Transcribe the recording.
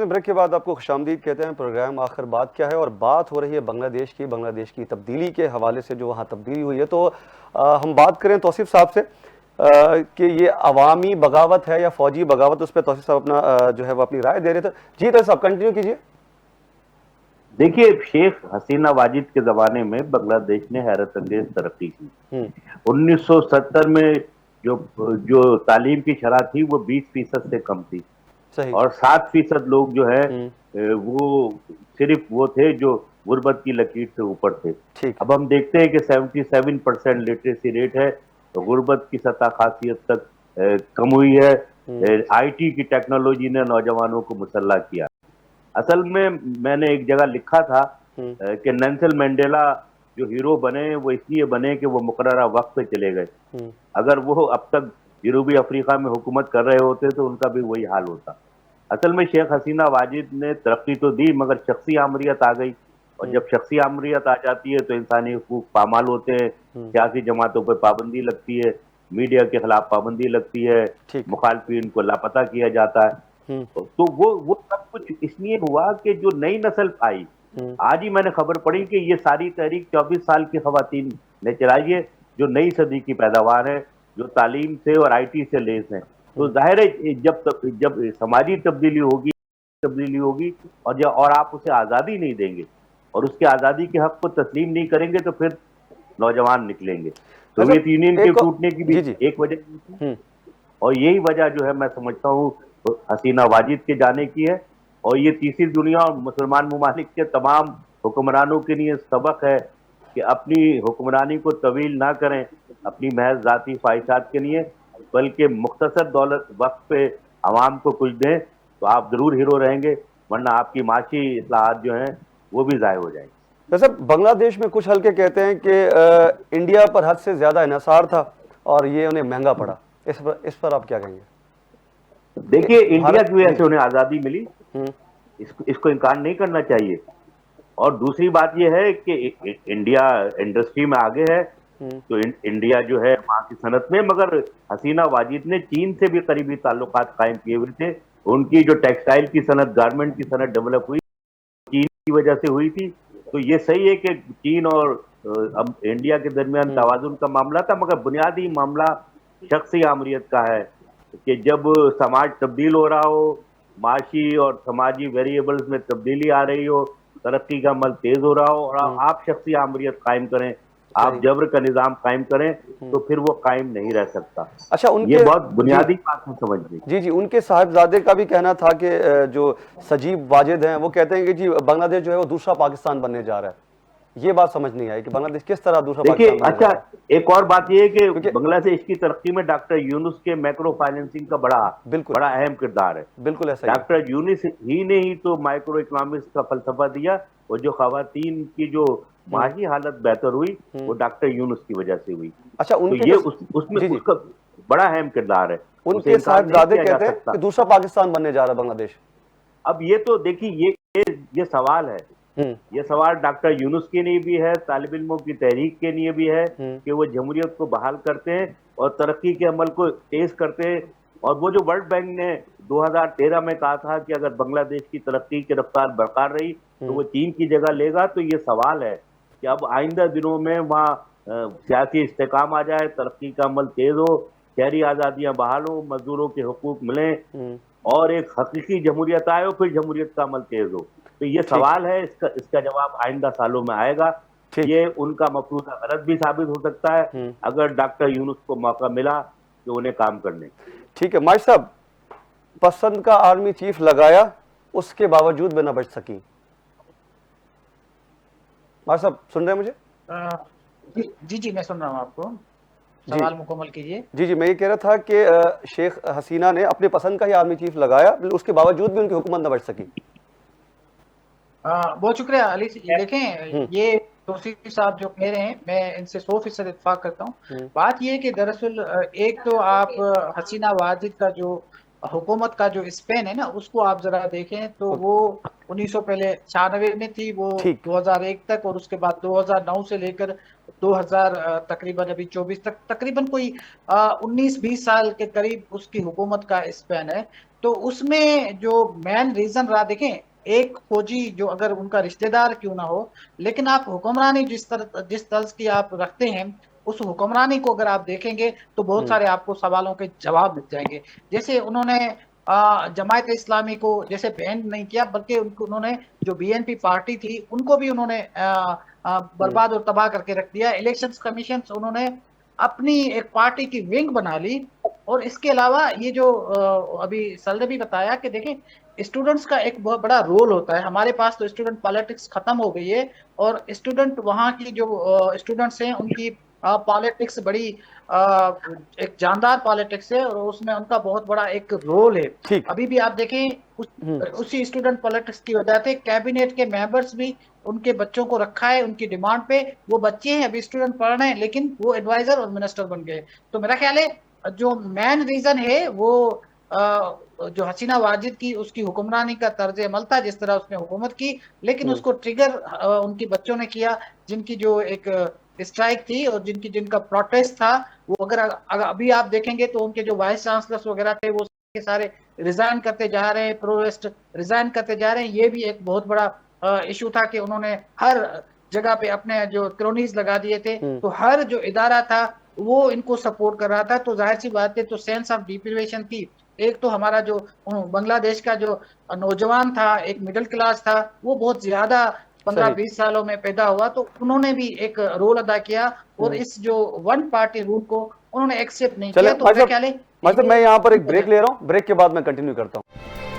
ناظرین بریک کے بعد آپ کو خوش آمدید کہتے ہیں. پروگرام آخر بات کیا ہے, اور بات ہو رہی ہے بنگلہ دیش کی تبدیلی کے حوالے سے, جو وہاں تبدیلی ہوئی ہے. تو ہم بات کریں توصیف صاحب سے کہ یہ عوامی بغاوت ہے یا فوجی بغاوت, اس پہ توصیف صاحب اپنا جو ہے وہ اپنی رائے دے رہے تھے. جی توصیف صاحب کنٹینیو کیجیے. دیکھیے شیخ حسینہ واجد کے زمانے میں بنگلہ دیش نے حیرت انگیز ترقی کی. 1970 میں جو تعلیم کی شرح تھی وہ 20% سے کم تھی, صحیح. اور 7% لوگ جو ہے وہ صرف وہ تھے جو غربت کی لکیر سے اوپر تھے. ٹھیک. اب ہم دیکھتے ہیں کہ 77% لٹریسی ریٹ ہے, غربت کی سطح خاصی حد تک کم ہوئی ہے. آئی ٹی کی ٹیکنالوجی نے نوجوانوں کو مسلح کیا. اصل میں نے ایک جگہ لکھا تھا کہ نیلسن منڈیلا جو ہیرو بنے وہ اس لیے بنے کہ وہ مقررہ وقت پہ چلے گئے. اگر وہ اب تک جنوبی افریقہ میں حکومت کر رہے ہوتے تو ان کا بھی وہی حال ہوتا. اصل میں شیخ حسینہ واجد نے ترقی تو دی مگر شخصی آمریت آ گئی, اور جب شخصی آمریت آ جاتی ہے تو انسانی حقوق پامال ہوتے ہیں, سیاسی جماعتوں پہ پابندی لگتی ہے, میڈیا کے خلاف پابندی لگتی ہے, مخالفین کو لاپتہ کیا جاتا ہے. تو وہ سب کچھ اس لیے ہوا کہ جو نئی نسل آئی, آج ہی میں نے خبر پڑھی کہ یہ ساری تحریک 24 سال کی خواتین نے چلائی ہے, جو نئی صدی کی پیداوار ہے, جو تعلیم سے اور آئی ٹی سے لیس ہیں. تو ظاہر ہے جب سماجی تبدیلی ہوگی اور آپ اسے آزادی نہیں دیں گے اور اس کے آزادی کے حق کو تسلیم نہیں کریں گے تو پھر نوجوان نکلیں گے. سوویت یونین کے ٹوٹنے کی بھی ایک وجہ تھی, اور یہی وجہ جو ہے میں سمجھتا ہوں حسینہ واجد کے جانے کی ہے. اور یہ تیسری دنیا اور مسلمان ممالک کے تمام حکمرانوں کے لیے سبق ہے کہ اپنی حکمرانی کو طویل نہ کریں اپنی محض ذاتی خواہشات کے لیے, بلکہ مختصر دولت وقت پہ عوام کو کچھ دیں تو آپ ضرور ہیرو رہیں گے, ورنہ آپ کی معاشی اصلاحات جو ہیں وہ بھی ضائع ہو جائیں گی. ویسے بنگلہ دیش میں کچھ حلقے کہتے ہیں کہ انڈیا پر حد سے زیادہ انحصار تھا اور یہ انہیں مہنگا پڑا. اس پر آپ کیا کہیں گے؟ دیکھیے انڈیا کی وجہ سے انہیں آزادی ملی, اس کو انکار نہیں کرنا چاہیے. اور دوسری بات یہ ہے کہ انڈیا انڈسٹری میں آگے ہے, تو انڈیا جو ہے وہاں کی صنعت میں, مگر حسینہ واجد نے چین سے بھی قریبی تعلقات قائم کیے ہوئے تھے. ان کی جو ٹیکسٹائل کی صنعت, گارمنٹ کی صنعت ڈیولپ ہوئی چین کی وجہ سے ہوئی تھی. تو یہ صحیح ہے کہ چین اور انڈیا کے درمیان توازن کا معاملہ تھا, مگر بنیادی معاملہ شخصی آمریت کا ہے کہ جب سماج تبدیل ہو رہا ہو, معاشی اور سماجی ویریبلز میں تبدیلی آ رہی ہو, ترقی کا عمل تیز ہو رہا ہو, اور آپ شخصی آمریت قائم کریں, آپ جبر کا نظام قائم کریں, تو پھر وہ قائم نہیں رہ سکتا. اچھا, یہ بہت بنیادی بات ہے سمجھنے کی. جی ان کے صاحبزادے کا بھی کہنا تھا کہ جو سجیب واجد ہیں وہ کہتے ہیں کہ جی بنگلہ دیش جو ہے وہ دوسرا پاکستان بننے جا رہا ہے. یہ بات سمجھ نہیں آئی کہ بنگلہ دیش کس طرح دوسرا پاکستان بننے جا رہا ہے. اچھا ایک اور بات یہ ہے کہ بنگلہ دیش کی ترقی میں ڈاکٹر یونس کے مائکرو فائننسنگ کا بڑا اہم کردار ہے. بالکل ایسا ہی ہے. ڈاکٹر یونس ہی نے ہی تو مائکرو اکنامکس کا فلسفہ دیا, اور جو خواتین کی جو معاشی حالت بہتر ہوئی وہ ڈاکٹر یونس کی وجہ سے ہوئی. اچھا, تو یہ اس کا بڑا اہم کردار ہے. ان کے صاحبزادے کہتے ہیں کہ دوسرا پاکستان بننے جا رہا ہے بنگلہ دیش. اب یہ تو دیکھیے یہ سوال ہے, یہ سوال ڈاکٹر یونس کے لیے بھی ہے, طالب علموں کی تحریک کے لیے بھی ہے کہ وہ جمہوریت کو بحال کرتے ہیں اور ترقی کے عمل کو تیز کرتے ہیں. اور وہ جو ورلڈ بینک نے 2013 میں کہا تھا کہ اگر بنگلہ دیش کی ترقی کی رفتار برقرار رہی تو وہ چین کی جگہ لے گا, تو یہ سوال ہے کہ اب آئندہ دنوں میں وہاں سیاسی استحکام آ جائے, ترقی کا عمل تیز ہو, شہری آزادیاں بحال ہوں, مزدوروں کے حقوق ملیں, اور ایک حقیقی جمہوریت آئے, اور پھر جمہوریت کا عمل تیز ہو. تو یہ سوال ہے, اس کا جواب آئندہ سالوں میں آئے گا. یہ ان کا مفروضہ غلط بھی ثابت ہو سکتا ہے اگر ڈاکٹر یونس کو موقع ملا کہ انہیں کام کرنے. ٹھیک ہے ماجد صاحب, پسند کا آرمی چیف لگایا, اس کے باوجود بھی نہ بچ سکی. ماجد صاحب سن رہے ہیں مجھے؟ جی میں سن رہا ہوں آپ کو, سوال مکمل کیجئے. جی میں یہ کہہ رہا تھا کہ شیخ حسینہ نے اپنے پسند کا ہی آرمی چیف لگایا, اس کے باوجود بھی ان کی حکومت نہ بچ سکی. بہت شکریہ علی. دیکھیں یہ توصیف صاحب جو کہہ رہے ہیں میں ان سے 100% اتفاق کرتا ہوں. بات یہ ہے کہ دراصل ایک تو آپ حسینہ واجد کا جو حکومت کا جو اسپین ہے نا, اس کو آپ ذرا دیکھیں تو وہ 1996 میں تھی, وہ 2001 تک, اور اس کے بعد 2009 سے لے کر 2000 تقریباً ابھی 24 تک, تقریباً کوئی 19-20 سال کے قریب اس کی حکومت کا اسپین ہے. تو اس میں جو مین ریزن رہا، دیکھیں ایک فوجی جو اگر ان کا رشتہ دار کیوں نہ ہو، لیکن آپ حکمرانی جس طرز کی آپ رکھتے ہیں، اس حکمرانی کو اگر آپ دیکھیں گے تو بہت سارے آپ کو سوالوں کے جواب مل جائیں گے. جیسے انہوں نے جماعت اسلامی کو جیسے بین نہیں کیا، بلکہ انہوں نے جو بی این پی پارٹی تھی ان کو بھی انہوں نے برباد اور تباہ کر کے رکھ دیا. الیکشنز کمیشن انہوں نے اپنی ایک پارٹی کی ونگ بنا لی. اور اس کے علاوہ یہ جو ابھی سل نے بھی بتایا کہ دیکھیں اسٹوڈنٹس کا ایک بہت بڑا رول ہوتا ہے. ہمارے پاس تو اسٹوڈنٹ پالیٹکس ختم ہو گئی ہے، اور اسٹوڈنٹ وہاں کی جو اسٹوڈنٹس ہیں ان کی پالیٹکس بڑی ایک جاندار پالیٹکس ہے، اور اس میں ان کا بہت بڑا ایک رول ہے. ٹھیک. ابھی بھی آپ دیکھیں اسی اسٹوڈنٹ پالیٹکس کی وجہ سے کیبنیٹ کے ممبرس بھی ان کے بچوں کو رکھا ہے ان کی ڈیمانڈ پہ. وہ بچے ہیں ابھی اسٹوڈنٹ پڑھ رہے ہیں، لیکن وہ ایڈوائزر اور منسٹر بن گئے. تو میرا خیال ہے جو مین ریزن ہے وہ جو حسینہ واجد کی اس کی حکمرانی کا طرز عمل تھا، جس طرح اس نے حکومت کی، لیکن اس کو ٹریگر ان کی بچوں نے کیا، جن کی جو ایک اسٹرائک تھی اور جن کا پروٹیسٹ تھا. وہ اگر ابھی آپ دیکھیں گے تو ان کے جو وائس چانسلرز وغیرہ تھے وہ سارے ریزائن کرتے جا رہے ہیں، پروٹیسٹ ریزائن کرتے جا رہے ہیں. یہ بھی ایک بہت بڑا ایشو تھا کہ انہوں نے ہر جگہ پہ اپنے جو کرونیز لگا دیے تھے، تو ہر جو ادارہ تھا وہ ان کو سپورٹ کر رہا تھا. تو ظاہر سی بات ہے تو سینس آف ڈیپریویشن تھی. ایک تو ہمارا جو بنگلہ دیش کا جو نوجوان تھا، ایک مڈل کلاس تھا، وہ بہت زیادہ 15-20 سالوں میں پیدا ہوا، تو انہوں نے بھی ایک رول ادا کیا، اور اس جو ون پارٹی رول کو انہوں نے ایکسپٹ نہیں کیا. تو میرا خیال ہے میں یہاں پر ایک بریک لے رہا ہوں، بریک کے بعد میں کنٹینیو کرتا ہوں.